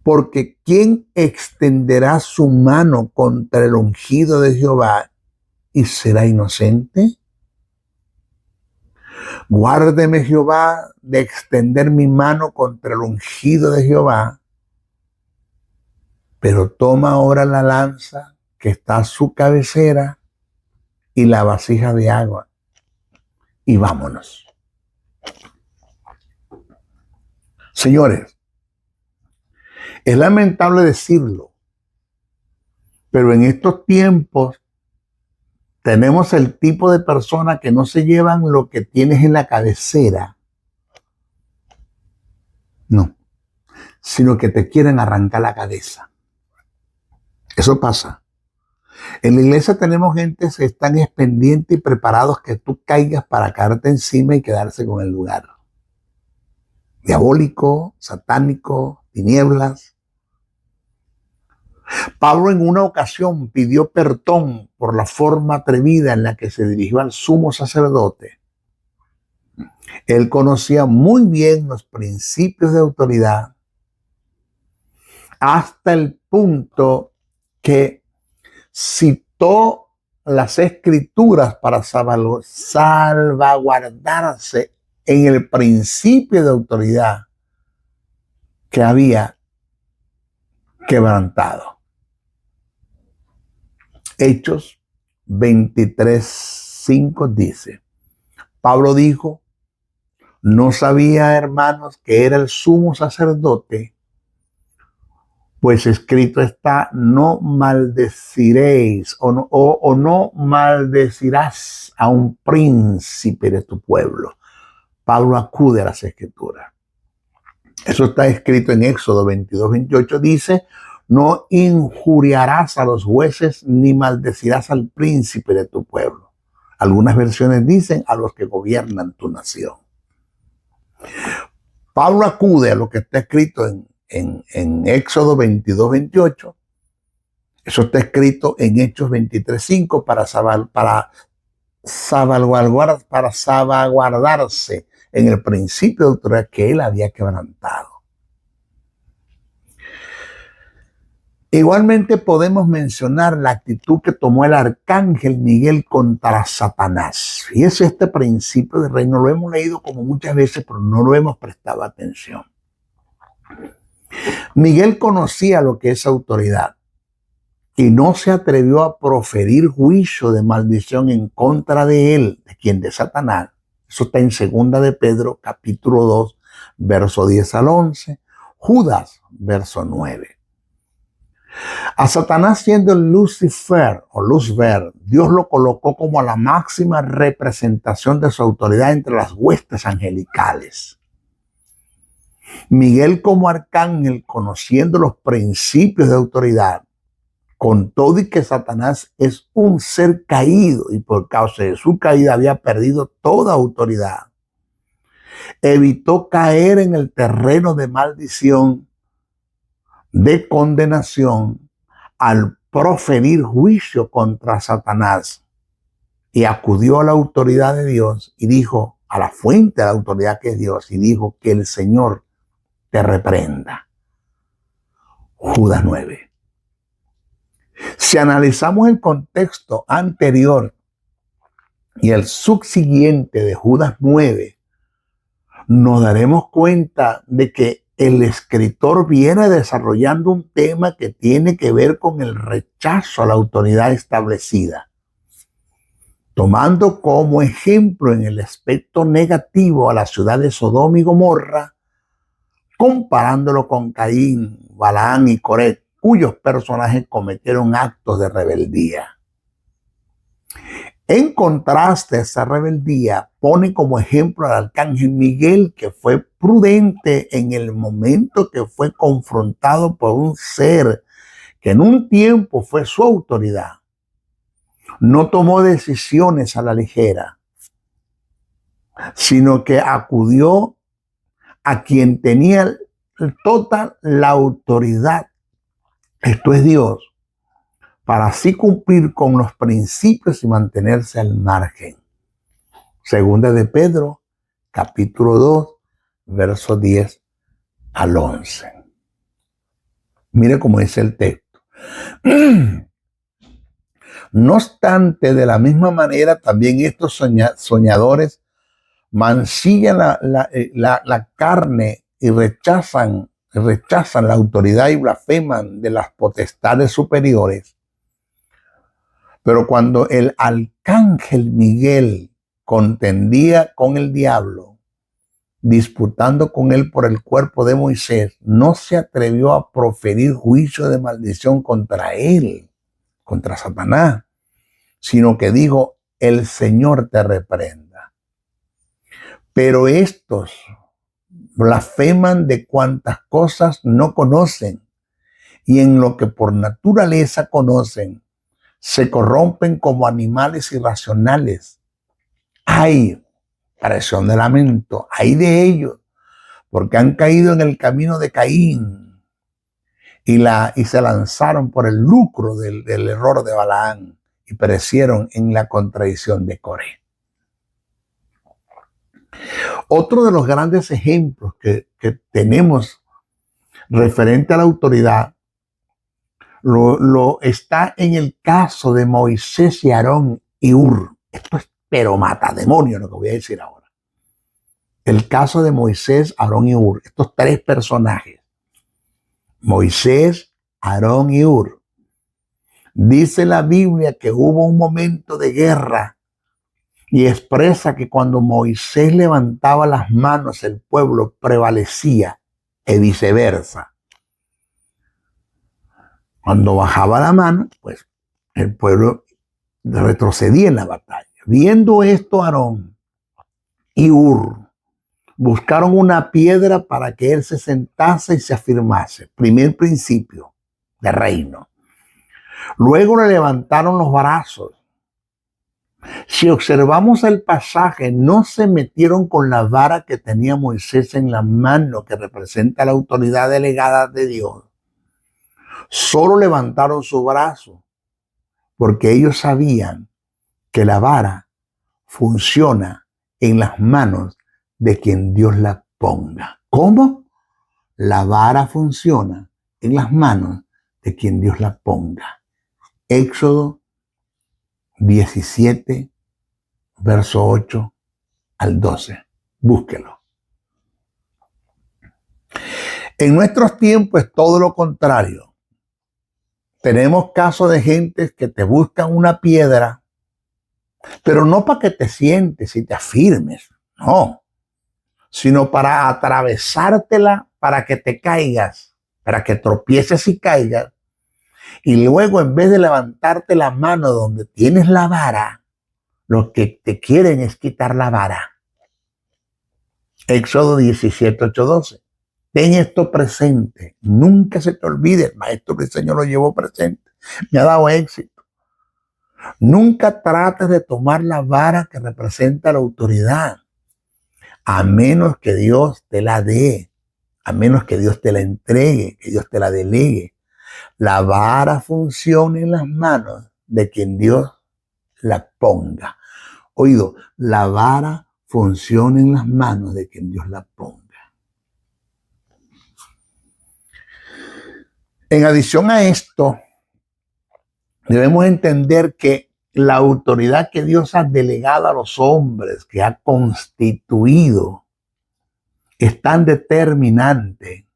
Speaker 2: Porque ¿quién extenderá su mano contra el ungido de Jehová y será inocente? Guárdeme Jehová de extender mi mano contra el ungido de Jehová, pero toma ahora la lanza que está a su cabecera y la vasija de agua y vámonos. Señores, es lamentable decirlo, pero en estos tiempos tenemos el tipo de personas que no se llevan lo que tienes en la cabecera, no, sino que te quieren arrancar la cabeza. Eso pasa. En la iglesia tenemos gente que están pendientes y preparados que tú caigas para caerte encima y quedarse con el lugar. Diabólico, satánico, tinieblas. Pablo en una ocasión pidió perdón por la forma atrevida en la que se dirigió al sumo sacerdote. Él conocía muy bien los principios de autoridad hasta el punto que citó las escrituras para salvaguardarse en el principio de autoridad que había quebrantado. Hechos 23:5 dice, Pablo dijo, no sabía, hermanos, que era el sumo sacerdote, pues escrito está, no maldeciréis o no maldecirás a un príncipe de tu pueblo. Pablo acude a las escrituras. Eso está escrito en Éxodo 22:28. Dice, no injuriarás a los jueces ni maldecirás al príncipe de tu pueblo. Algunas versiones dicen a los que gobiernan tu nación. Pablo acude a lo que está escrito en Éxodo 22:28. Eso está escrito en Hechos 23:5 para salvaguardarse en el principio de autoridad que él había quebrantado. Igualmente podemos mencionar la actitud que tomó el arcángel Miguel contra Satanás. Y es este principio del reino, lo hemos leído como muchas veces, pero no lo hemos prestado atención. Miguel conocía lo que es autoridad y no se atrevió a proferir juicio de maldición en contra de él, de quien, de Satanás. Eso está en 2 de Pedro, capítulo 2, verso 10 al 11, Judas, verso 9. A Satanás, siendo el Lucifer o Luzber, Dios lo colocó como la máxima representación de su autoridad entre las huestes angelicales. Miguel, como arcángel, conociendo los principios de autoridad, con todo y que Satanás es un ser caído y por causa de su caída había perdido toda autoridad, evitó caer en el terreno de maldición, de condenación, al proferir juicio contra Satanás, y acudió a la autoridad de Dios y dijo, a la fuente de la autoridad que es Dios, y dijo, que el Señor te reprenda. Judas 9. Si analizamos el contexto anterior y el subsiguiente de Judas 9, nos daremos cuenta de que el escritor viene desarrollando un tema que tiene que ver con el rechazo a la autoridad establecida, tomando como ejemplo en el aspecto negativo a la ciudad de Sodoma y Gomorra, comparándolo con Caín, Balaam y Coré, cuyos personajes cometieron actos de rebeldía. En contraste, esa rebeldía pone como ejemplo al arcángel Miguel, que fue prudente en el momento que fue confrontado por un ser que en un tiempo fue su autoridad. No tomó decisiones a la ligera, sino que acudió a quien tenía toda la autoridad, esto es Dios, para así cumplir con los principios y mantenerse al margen. 2 de Pedro, capítulo 2, versos 10 al 11. Mire cómo dice el texto. No obstante, de la misma manera, también estos soñadores mancillan la carne y rechazan la autoridad y blasfeman de las potestades superiores. Pero cuando el arcángel Miguel contendía con el diablo, disputando con él por el cuerpo de Moisés, no se atrevió a proferir juicio de maldición contra él, contra Satanás, sino que dijo, el Señor te reprenda. Pero estos blasfeman de cuantas cosas no conocen, y en lo que por naturaleza conocen, se corrompen como animales irracionales. ¡Ay! Expresión de lamento. ¡Ay de ellos! Porque han caído en el camino de Caín y se lanzaron por el lucro del error de Balaam y perecieron en la contradicción de Coré. Otro de los grandes ejemplos que tenemos referente a la autoridad lo está en el caso de Moisés y Aarón y Ur. Esto es pero mata demonio lo que voy a decir ahora. El caso de Moisés, Aarón y Ur. Estos tres personajes. Moisés, Aarón y Ur. Dice la Biblia que hubo un momento de guerra y expresa que cuando Moisés levantaba las manos, el pueblo prevalecía y viceversa. Cuando bajaba la mano, pues el pueblo retrocedía en la batalla. Viendo esto, Aarón y Hur buscaron una piedra para que él se sentase y se afirmase. Primer principio de reino. Luego le levantaron los brazos. Si observamos el pasaje, no se metieron con la vara que tenía Moisés en la mano, que representa la autoridad delegada de Dios. Solo levantaron su brazo, porque ellos sabían que la vara funciona en las manos de quien Dios la ponga. ¿Cómo? La vara funciona en las manos de quien Dios la ponga. Éxodo 17, verso 8 al 12. Búsquelo. En nuestros tiempos es todo lo contrario. Tenemos casos de gente que te buscan una piedra, pero no para que te sientes y te afirmes, no, sino para atravesártela, para que te caigas, para que tropieces y caigas, y luego en vez de levantarte la mano donde tienes la vara, lo que te quieren es quitar la vara. Éxodo 17, 8, 12. Ten esto presente. Nunca se te olvide. El maestro Briceño lo llevó presente. Me ha dado éxito. Nunca trates de tomar la vara que representa la autoridad, a menos que Dios te la dé, a menos que Dios te la entregue, que Dios te la delegue. La vara funciona en las manos de quien Dios la ponga. Oído, la vara funciona en las manos de quien Dios la ponga. En adición a esto, debemos entender que la autoridad que Dios ha delegado a los hombres, que ha constituido, es tan determinante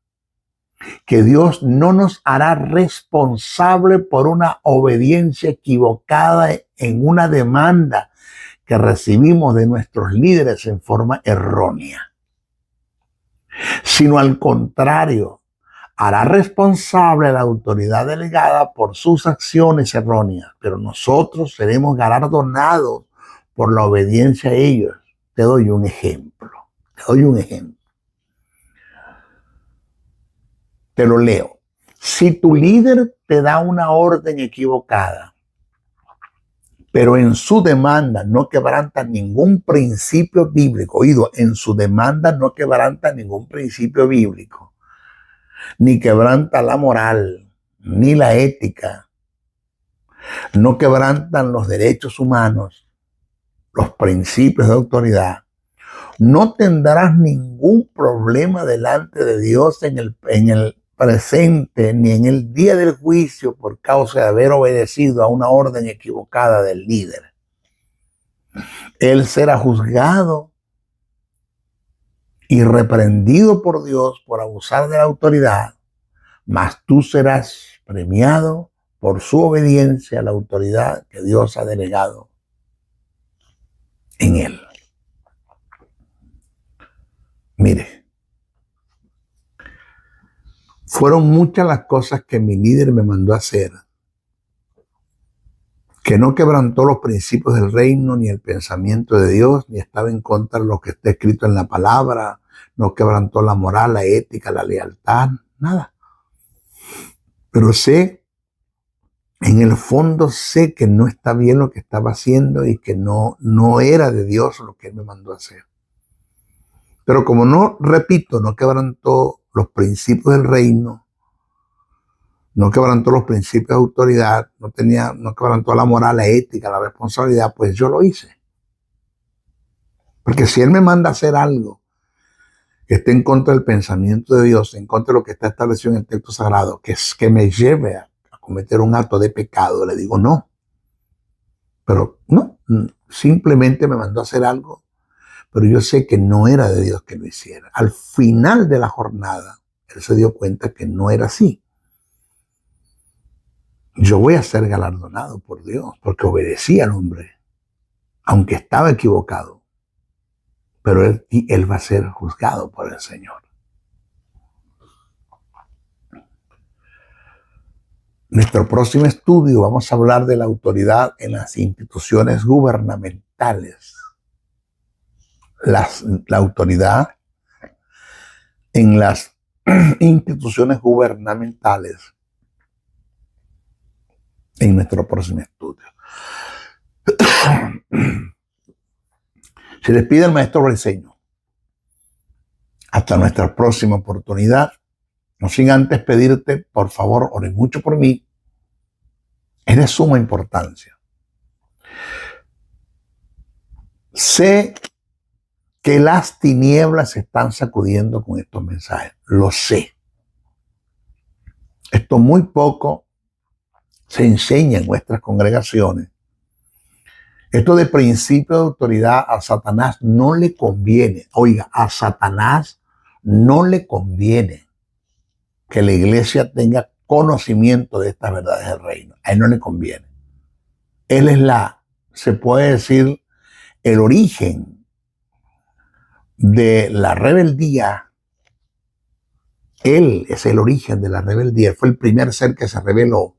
Speaker 2: que Dios no nos hará responsable por una obediencia equivocada en una demanda que recibimos de nuestros líderes en forma errónea, sino al contrario, hará responsable a la autoridad delegada por sus acciones erróneas, pero nosotros seremos galardonados por la obediencia a ellos. Te doy un ejemplo. Te lo leo. Si tu líder te da una orden equivocada, pero en su demanda no quebranta ningún principio bíblico, oído, en su demanda no quebranta ningún principio bíblico, ni quebranta la moral, ni la ética, no quebrantan los derechos humanos, los principios de autoridad, no tendrás ningún problema delante de Dios en el presente ni en el día del juicio por causa de haber obedecido a una orden equivocada del líder. Él será juzgado y reprendido por Dios por abusar de la autoridad, mas tú serás premiado por su obediencia a la autoridad que Dios ha delegado en él. Mire, fueron muchas las cosas que mi líder me mandó a hacer, que no quebrantó los principios del reino, ni el pensamiento de Dios, ni estaba en contra de lo que está escrito en la palabra, no quebrantó la moral, la ética, la lealtad, nada. Pero en el fondo sé que no está bien lo que estaba haciendo y que no era de Dios lo que él me mandó a hacer. Pero como no quebrantó los principios del reino, no quebrantó los principios de autoridad, no quebrantó la moral, la ética, la responsabilidad, pues yo lo hice. Porque si él me manda a hacer algo que esté en contra del pensamiento de Dios, en contra de lo que está establecido en el texto sagrado, que es que me lleve a cometer un acto de pecado, le digo no. Pero no, simplemente me mandó a hacer algo, pero yo sé que no era de Dios que lo hiciera. Al final de la jornada, él se dio cuenta que no era así. yo voy a ser galardonado por Dios porque obedecí al hombre, aunque estaba equivocado, pero él va a ser juzgado por el Señor. Nuestro próximo estudio vamos a hablar de la autoridad en las instituciones gubernamentales. La autoridad en las instituciones gubernamentales en nuestro próximo estudio. Se despide el maestro Briceño. Hasta nuestra próxima oportunidad. No sin antes pedirte, por favor, ores mucho por mí. Es de suma importancia. Sé que las tinieblas se están sacudiendo con estos mensajes. Lo sé. Esto muy poco se enseña en nuestras congregaciones. Esto de principio de autoridad a Satanás no le conviene. Oiga, a Satanás no le conviene que la iglesia tenga conocimiento de estas verdades del reino. A él no le conviene. Él es se puede decir, el origen de la rebeldía. Él es el origen de la rebeldía. Fue el primer ser que se rebeló.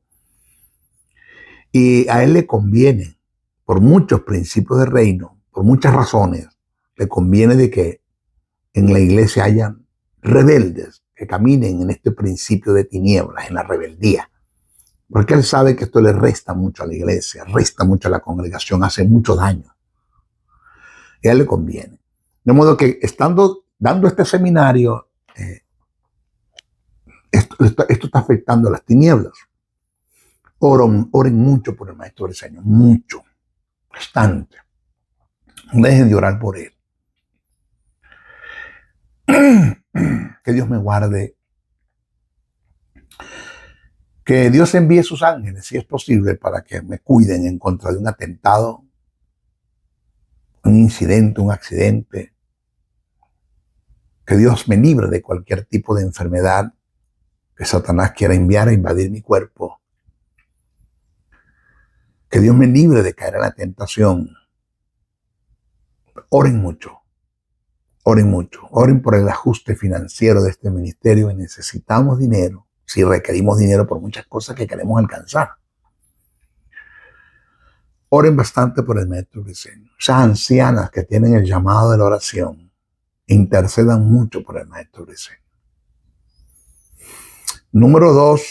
Speaker 2: Y a él le conviene, por muchos principios del reino, por muchas razones, le conviene de que en la iglesia hayan rebeldes que caminen en este principio de tinieblas, en la rebeldía. Porque él sabe que esto le resta mucho a la iglesia, resta mucho a la congregación, hace mucho daño. Y a él le conviene. De modo que dando este seminario, esto está afectando a las tinieblas. Oren mucho por el maestro Briceño, mucho, bastante. Dejen de orar por él. Que Dios me guarde. Que Dios envíe sus ángeles, si es posible, para que me cuiden en contra de un atentado, un incidente, un accidente. Que Dios me libre de cualquier tipo de enfermedad que Satanás quiera enviar a invadir mi cuerpo. Que Dios me libre de caer en la tentación. Oren mucho. Oren mucho. Oren por el ajuste financiero de este ministerio. Y necesitamos dinero. Si requerimos dinero por muchas cosas que queremos alcanzar. Oren bastante por el maestro Briceño. Esas ancianas que tienen el llamado de la oración, intercedan mucho por el maestro Briceño. Número 2,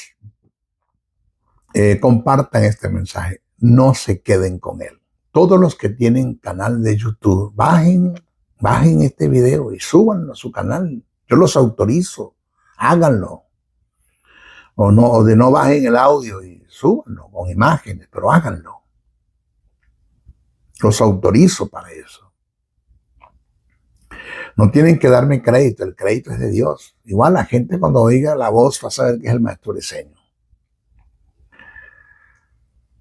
Speaker 2: compartan este mensaje. No se queden con él. Todos los que tienen canal de YouTube, bajen este video y súbanlo a su canal. Yo los autorizo. Háganlo. O de no bajen el audio y súbanlo con imágenes, pero háganlo. Los autorizo para eso. No tienen que darme crédito, el crédito es de Dios. Igual la gente cuando oiga la voz va a saber que es el maestro Briceño.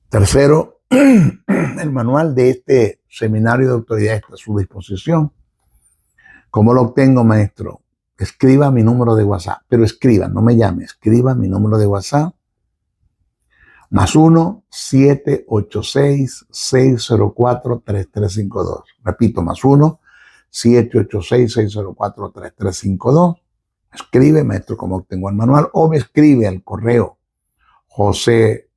Speaker 2: Tercero, el manual de este seminario de autoridad está a su disposición. ¿Cómo lo obtengo, maestro? Escriba mi número de WhatsApp, pero escriba, no me llame, escriba mi número de WhatsApp, +1 786 604 3352. Repito, +1 786 604 3352. Escribe, maestro, cómo obtengo el manual, o me escribe al correo José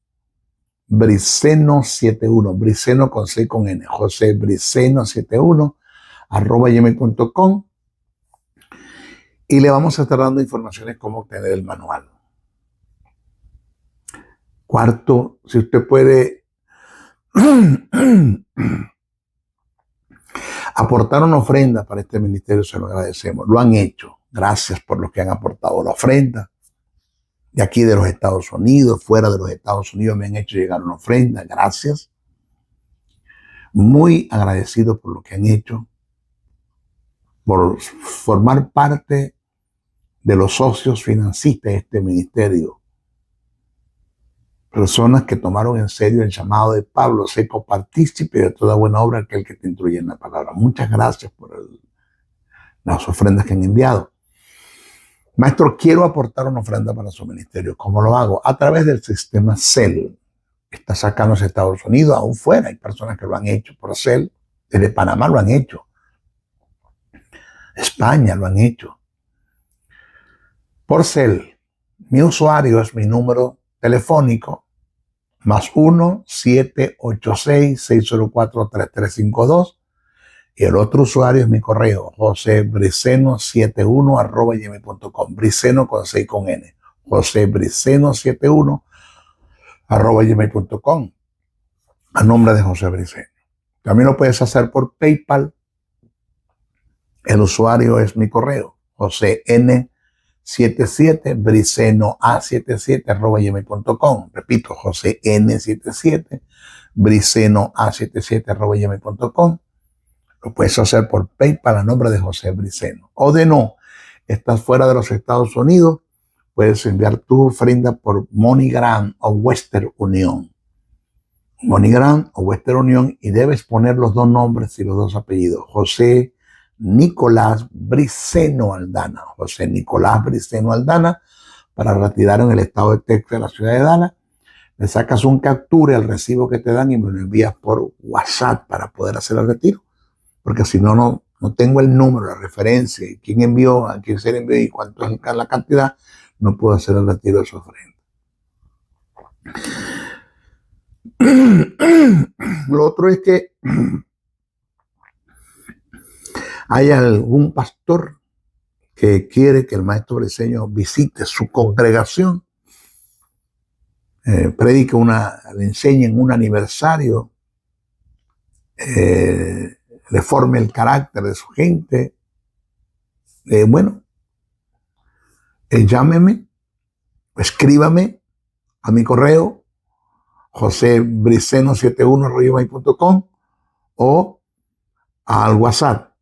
Speaker 2: Briceno 71, Briceno con C con N, José Briceno 71 @gmail.com, y le vamos a estar dando informaciones cómo obtener el manual. Cuarto, si usted puede aportar una ofrenda para este ministerio, se lo agradecemos. Lo han hecho. Gracias por los que han aportado la ofrenda. De aquí de los Estados Unidos, fuera de los Estados Unidos me han hecho llegar una ofrenda. Gracias. Muy agradecido por lo que han hecho, por formar parte de los socios financistas de este ministerio. Personas que tomaron en serio el llamado de Pablo, sé copartícipe de toda buena obra aquel que te instruye en la palabra. Muchas gracias por las ofrendas que han enviado. Maestro, quiero aportar una ofrenda para su ministerio. ¿Cómo lo hago? A través del sistema Zelle. Está acá en los Estados Unidos, aún fuera. Hay personas que lo han hecho por Zelle. Desde Panamá lo han hecho. España lo han hecho. Por Zelle. Mi usuario es mi número telefónico, +1 786 604 3352. Y el otro usuario es mi correo, josebriceno71@gmail.com. Briceno con 6 con N. josebriceno71@gmail.com. A nombre de José Briceño. También lo puedes hacer por PayPal. El usuario es mi correo, josén77, bricenoa77@gmail.com. Repito, josén77, bricenoa77@gmail.com. Lo puedes hacer por PayPal a nombre de José Briceño. O de no, estás fuera de los Estados Unidos, puedes enviar tu ofrenda por MoneyGram o Western Union. MoneyGram o Western Union, y debes poner los dos nombres y los dos apellidos. José Nicolás Briceño Aldana. José Nicolás Briceño Aldana, para retirar en el estado de Texas, en la ciudad de Dallas. Le sacas un captura al recibo que te dan y me lo envías por WhatsApp para poder hacer el retiro. Porque si no, no tengo el número, la referencia, quién envió, a quién se le envió y cuánto es la cantidad, no puedo hacer el retiro de su ofrenda. Lo otro es que hay algún pastor que quiere que el maestro Briceño visite su congregación, predique le enseñe un aniversario, le forme el carácter de su gente. Llámeme, escríbame a mi correo, josebriceno71@gmail.com, o al WhatsApp,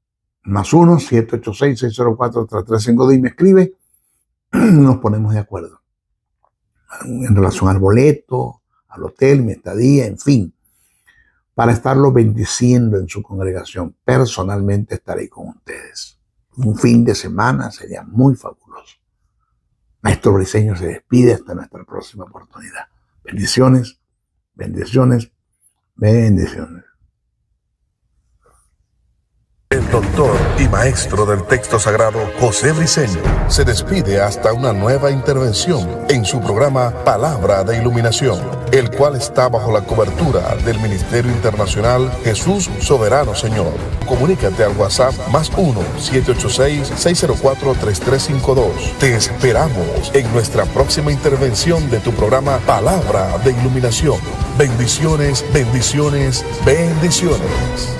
Speaker 2: +1 786 604 3352, y me escribe. Nos ponemos de acuerdo en relación al boleto, al hotel, mi estadía, en fin, para estarlo bendiciendo en su congregación. Personalmente estaré con ustedes. Un fin de semana sería muy fabuloso. Maestro Briceño se despide hasta nuestra próxima oportunidad. Bendiciones, bendiciones, bendiciones.
Speaker 1: El doctor y maestro del texto sagrado, José Briceño, se despide hasta una nueva intervención en su programa Palabra de Iluminación, el cual está bajo la cobertura del Ministerio Internacional Jesús Soberano Señor. Comunícate al WhatsApp +1 786 604 3352. Te esperamos en nuestra próxima intervención de tu programa Palabra de Iluminación. Bendiciones, bendiciones, bendiciones.